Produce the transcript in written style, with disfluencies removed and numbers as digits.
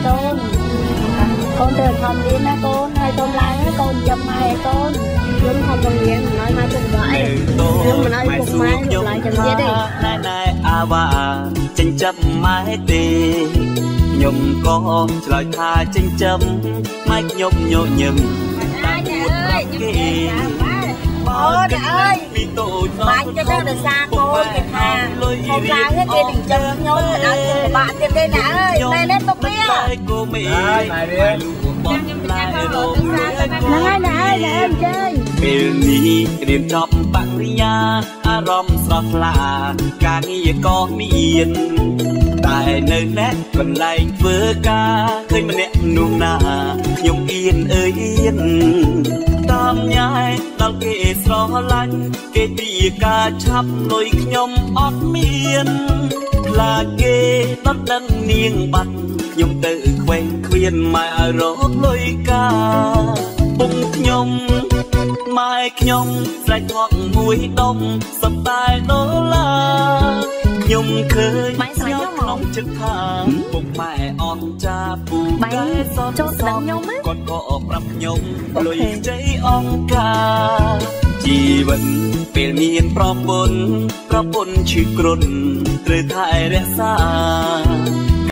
con từ thầm đi nè con hay con lái con chậm mai con luôn không đồng nhiên nói mai cùng vậy nhưng mà nói cùng mai ngược lại chậm dễ đi này à và tranh chấp mai tì nhung có lời tha tranh chấp mai nhung nhộn nhầm ai ơi trời ơi bạn cho nó được xa cô kìa hà không ra hết kia đừng chấm nhôm bạn kia đây nè ơi đây lên tóc bia này đi nè em chơiពេលនេះរៀនចប់បរិញ្ញាអារម្មណ៍ស្រស់ថ្លាការងារក៏មានតែនៅណែកន្លែងធ្វើការឃើញម្នាក់នោះណាខ្ញុំអៀនអើយអៀនតាមញ៉ែដល់គេស្រឡាញ់គេទីការឆាប់លុយខ្ញុំអត់មានខ្លាចគេដុតដឹងនាងបាត់ខ្ញុំទៅខ្វែងឃ្វៀនម៉ែឲ្យរកលុយការពុំខ្ញុំម៉ែខ្ញុំស្រែកហត់មួយដុំសប្តាហ៍ដុល្លារខ្ញុំឃើញខ្ញុំក្នុងចិត្តថាពុកម៉ែអត់ចាពូតែសតចូលស្ដាប់ខ្ញុំគាត់ក៏ប្រាប់ខ្ញុំលុយខ្ចីអង្គការជីវិតពេលមានប្រពន្ធឈឺគ្រុនត្រូវថែរក្សា